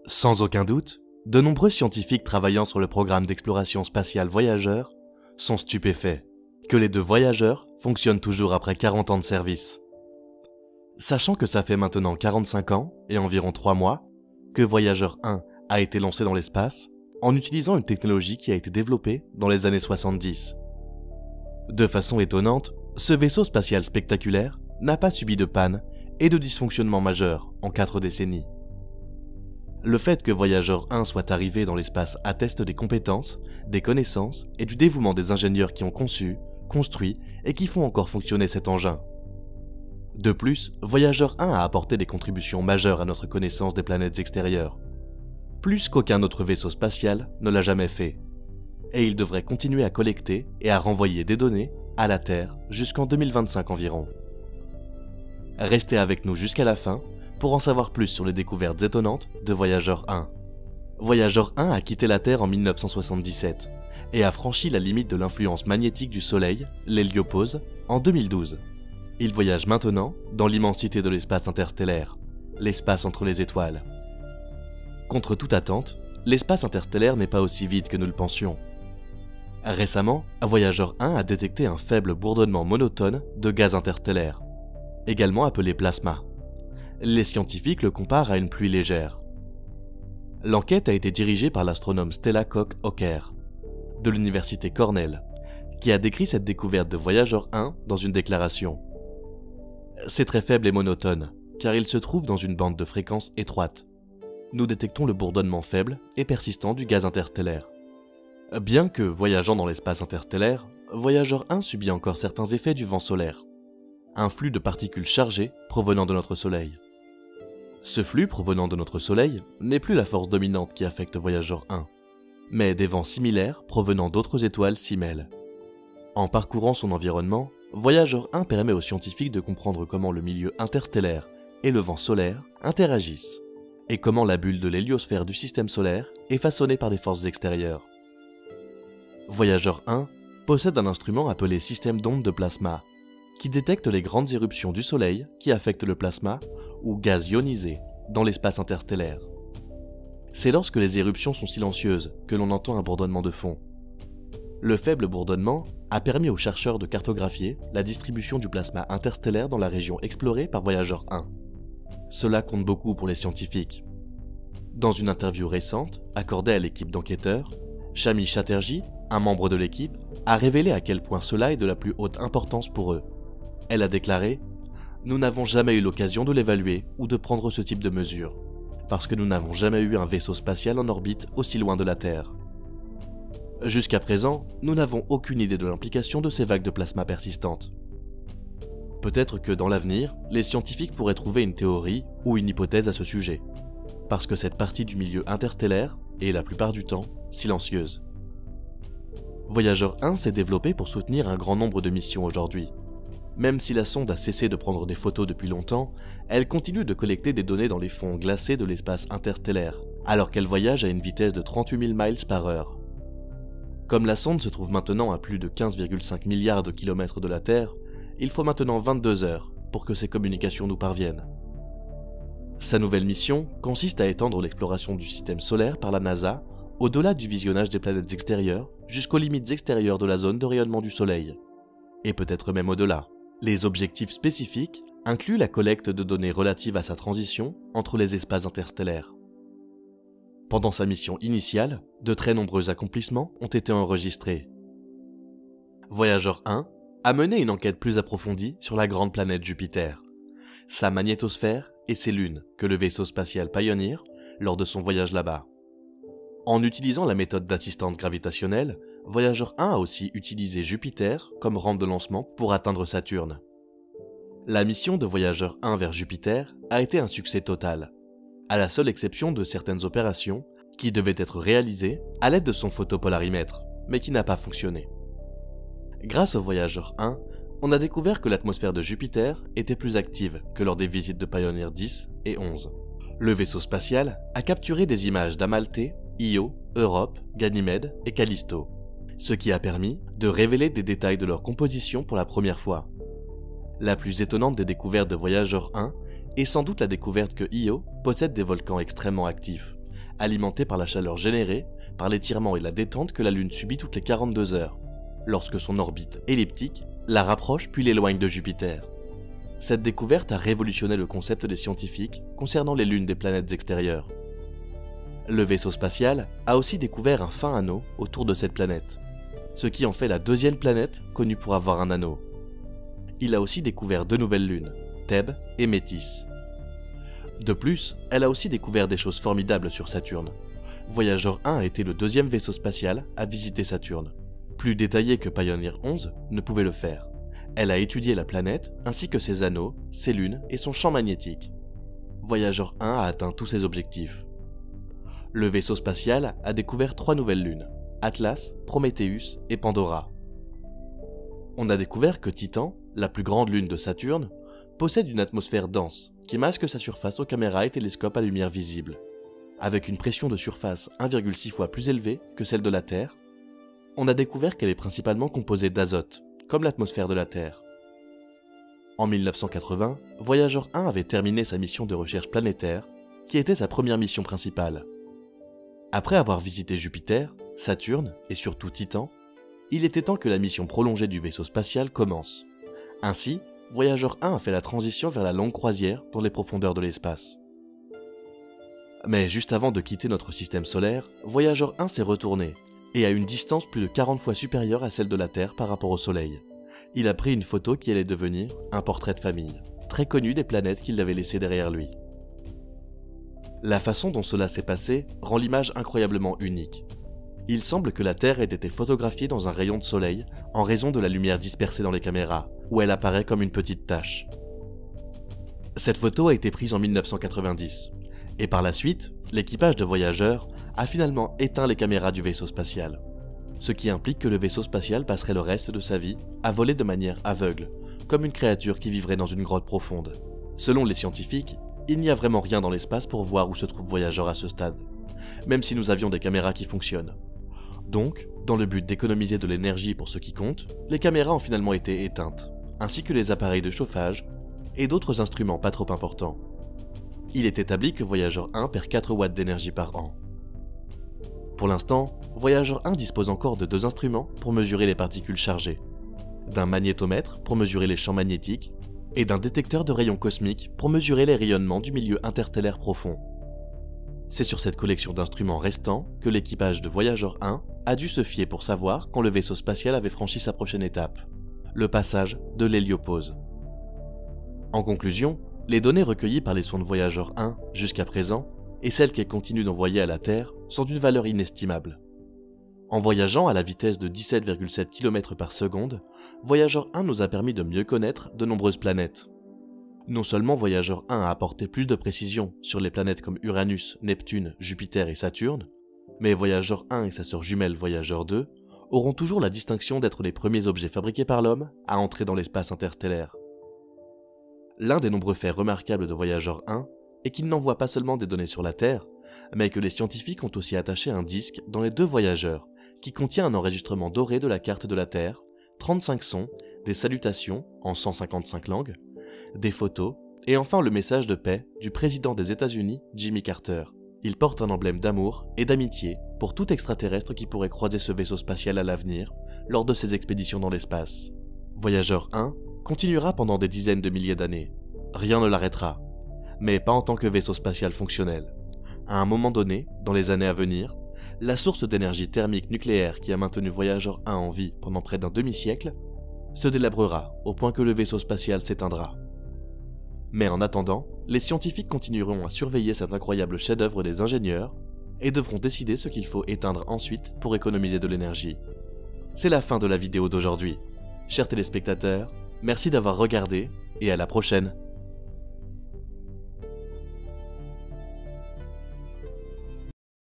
Sans aucun doute, de nombreux scientifiques travaillant sur le programme d'exploration spatiale Voyager sont stupéfaits que les deux Voyageurs fonctionnent toujours après 40 ans de service. Sachant que ça fait maintenant 45 ans et environ 3 mois que Voyager 1 a été lancé dans l'espace en utilisant une technologie qui a été développée dans les années 70. De façon étonnante, ce vaisseau spatial spectaculaire n'a pas subi de panne et de dysfonctionnement majeur en 4 décennies. Le fait que Voyager 1 soit arrivé dans l'espace atteste des compétences, des connaissances et du dévouement des ingénieurs qui ont conçu, construit et qui font encore fonctionner cet engin. De plus, Voyager 1 a apporté des contributions majeures à notre connaissance des planètes extérieures, plus qu'aucun autre vaisseau spatial ne l'a jamais fait, et il devrait continuer à collecter et à renvoyer des données à la Terre jusqu'en 2025 environ. Restez avec nous jusqu'à la fin pour en savoir plus sur les découvertes étonnantes de Voyager 1. Voyager 1 a quitté la Terre en 1977 et a franchi la limite de l'influence magnétique du Soleil, l'héliopause, en 2012. Il voyage maintenant dans l'immensité de l'espace interstellaire, l'espace entre les étoiles. Contre toute attente, l'espace interstellaire n'est pas aussi vide que nous le pensions. Récemment, Voyager 1 a détecté un faible bourdonnement monotone de gaz interstellaire, également appelé plasma. Les scientifiques le comparent à une pluie légère. L'enquête a été dirigée par l'astronome Stella Koch-Ocker, de l'université Cornell, qui a décrit cette découverte de Voyager 1 dans une déclaration. C'est très faible et monotone, car il se trouve dans une bande de fréquence étroite. Nous détectons le bourdonnement faible et persistant du gaz interstellaire. Bien que voyageant dans l'espace interstellaire, Voyager 1 subit encore certains effets du vent solaire, un flux de particules chargées provenant de notre Soleil. Ce flux provenant de notre Soleil n'est plus la force dominante qui affecte Voyager 1, mais des vents similaires provenant d'autres étoiles s'y mêlent. En parcourant son environnement, Voyager 1 permet aux scientifiques de comprendre comment le milieu interstellaire et le vent solaire interagissent, et comment la bulle de l'héliosphère du système solaire est façonnée par des forces extérieures. Voyager 1 possède un instrument appelé système d'ondes de plasma, qui détecte les grandes éruptions du Soleil qui affectent le plasma, ou gaz ionisé, dans l'espace interstellaire. C'est lorsque les éruptions sont silencieuses que l'on entend un bourdonnement de fond. Le faible bourdonnement a permis aux chercheurs de cartographier la distribution du plasma interstellaire dans la région explorée par Voyager 1. Cela compte beaucoup pour les scientifiques. Dans une interview récente accordée à l'équipe d'enquêteurs, Shami Chatterjee, un membre de l'équipe, a révélé à quel point cela est de la plus haute importance pour eux. Elle a déclaré « Nous n'avons jamais eu l'occasion de l'évaluer ou de prendre ce type de mesures, parce que nous n'avons jamais eu un vaisseau spatial en orbite aussi loin de la Terre. Jusqu'à présent, nous n'avons aucune idée de l'implication de ces vagues de plasma persistantes. Peut-être que dans l'avenir, les scientifiques pourraient trouver une théorie ou une hypothèse à ce sujet, parce que cette partie du milieu interstellaire est la plupart du temps silencieuse. Voyager 1 s'est développé pour soutenir un grand nombre de missions aujourd'hui. Même si la sonde a cessé de prendre des photos depuis longtemps, elle continue de collecter des données dans les fonds glacés de l'espace interstellaire, alors qu'elle voyage à une vitesse de 38 000 miles par heure. Comme la sonde se trouve maintenant à plus de 15,5 milliards de kilomètres de la Terre, il faut maintenant 22 heures pour que ces communications nous parviennent. Sa nouvelle mission consiste à étendre l'exploration du système solaire par la NASA au-delà du visionnage des planètes extérieures jusqu'aux limites extérieures de la zone de rayonnement du Soleil, et peut-être même au-delà. Les objectifs spécifiques incluent la collecte de données relatives à sa transition entre les espaces interstellaires. Pendant sa mission initiale, de très nombreux accomplissements ont été enregistrés. Voyager 1 a mené une enquête plus approfondie sur la grande planète Jupiter, sa magnétosphère et ses lunes que le vaisseau spatial Pioneer lors de son voyage là-bas. En utilisant la méthode d'assistance gravitationnelle, Voyager 1 a aussi utilisé Jupiter comme rampe de lancement pour atteindre Saturne. La mission de Voyager 1 vers Jupiter a été un succès total, à la seule exception de certaines opérations qui devaient être réalisées à l'aide de son photopolarimètre, mais qui n'a pas fonctionné. Grâce au Voyager 1, on a découvert que l'atmosphère de Jupiter était plus active que lors des visites de Pioneer 10 et 11. Le vaisseau spatial a capturé des images d'Amalthée, Io, Europe, Ganymède et Callisto, ce qui a permis de révéler des détails de leur composition pour la première fois. La plus étonnante des découvertes de Voyager 1 est sans doute la découverte que Io possède des volcans extrêmement actifs, alimenté par la chaleur générée par l'étirement et la détente que la Lune subit toutes les 42 heures, lorsque son orbite elliptique la rapproche puis l'éloigne de Jupiter. Cette découverte a révolutionné le concept des scientifiques concernant les lunes des planètes extérieures. Le vaisseau spatial a aussi découvert un fin anneau autour de cette planète, ce qui en fait la deuxième planète connue pour avoir un anneau. Il a aussi découvert deux nouvelles lunes, Thèbes et Métis. De plus, elle a aussi découvert des choses formidables sur Saturne. Voyager 1 a été le deuxième vaisseau spatial à visiter Saturne. Plus détaillé que Pioneer 11 ne pouvait le faire. Elle a étudié la planète ainsi que ses anneaux, ses lunes et son champ magnétique. Voyager 1 a atteint tous ses objectifs. Le vaisseau spatial a découvert 3 nouvelles lunes, Atlas, Prometheus et Pandora. On a découvert que Titan, la plus grande lune de Saturne, possède une atmosphère dense qui masque sa surface aux caméras et télescopes à lumière visible. Avec une pression de surface 1,6 fois plus élevée que celle de la Terre, on a découvert qu'elle est principalement composée d'azote, comme l'atmosphère de la Terre. En 1980, Voyager 1 avait terminé sa mission de recherche planétaire, qui était sa première mission principale. Après avoir visité Jupiter, Saturne et surtout Titan, il était temps que la mission prolongée du vaisseau spatial commence. Ainsi, Voyager 1 a fait la transition vers la longue croisière dans les profondeurs de l'espace. Mais juste avant de quitter notre système solaire, Voyager 1 s'est retourné, et à une distance plus de 40 fois supérieure à celle de la Terre par rapport au Soleil. Il a pris une photo qui allait devenir un portrait de famille, très connu des planètes qu'il avait laissées derrière lui. La façon dont cela s'est passé rend l'image incroyablement unique. Il semble que la Terre ait été photographiée dans un rayon de soleil en raison de la lumière dispersée dans les caméras, où elle apparaît comme une petite tache. Cette photo a été prise en 1990, et par la suite, l'équipage de Voyager a finalement éteint les caméras du vaisseau spatial, ce qui implique que le vaisseau spatial passerait le reste de sa vie à voler de manière aveugle, comme une créature qui vivrait dans une grotte profonde. Selon les scientifiques, il n'y a vraiment rien dans l'espace pour voir où se trouve Voyager à ce stade, même si nous avions des caméras qui fonctionnent. Donc, dans le but d'économiser de l'énergie pour ce qui compte, les caméras ont finalement été éteintes, ainsi que les appareils de chauffage et d'autres instruments pas trop importants. Il est établi que Voyager 1 perd 4 watts d'énergie par an. Pour l'instant, Voyager 1 dispose encore de 2 instruments pour mesurer les particules chargées, d'un magnétomètre pour mesurer les champs magnétiques, et d'un détecteur de rayons cosmiques pour mesurer les rayonnements du milieu interstellaire profond. C'est sur cette collection d'instruments restants que l'équipage de Voyager 1 a dû se fier pour savoir quand le vaisseau spatial avait franchi sa prochaine étape, le passage de l'héliopause. En conclusion, les données recueillies par les sondes Voyager 1 jusqu'à présent et celles qu'elles continuent d'envoyer à la Terre sont d'une valeur inestimable. En voyageant à la vitesse de 17,7 km par seconde, Voyager 1 nous a permis de mieux connaître de nombreuses planètes. Non seulement Voyager 1 a apporté plus de précision sur les planètes comme Uranus, Neptune, Jupiter et Saturne, mais Voyager 1 et sa sœur jumelle Voyager 2 auront toujours la distinction d'être les premiers objets fabriqués par l'homme à entrer dans l'espace interstellaire. L'un des nombreux faits remarquables de Voyager 1 est qu'il n'envoie pas seulement des données sur la Terre, mais que les scientifiques ont aussi attaché un disque dans les 2 voyageurs qui contient un enregistrement doré de la carte de la Terre, 35 sons, des salutations en 155 langues, des photos et enfin le message de paix du président des États-Unis, Jimmy Carter. Il porte un emblème d'amour et d'amitié pour tout extraterrestre qui pourrait croiser ce vaisseau spatial à l'avenir lors de ses expéditions dans l'espace. Voyager 1 continuera pendant des dizaines de milliers d'années. Rien ne l'arrêtera, mais pas en tant que vaisseau spatial fonctionnel. À un moment donné, dans les années à venir, la source d'énergie thermique nucléaire qui a maintenu Voyager 1 en vie pendant près d'un demi-siècle se délabrera au point que le vaisseau spatial s'éteindra. Mais en attendant, les scientifiques continueront à surveiller cet incroyable chef-d'œuvre des ingénieurs et devront décider ce qu'il faut éteindre ensuite pour économiser de l'énergie. C'est la fin de la vidéo d'aujourd'hui. Chers téléspectateurs, merci d'avoir regardé et à la prochaine.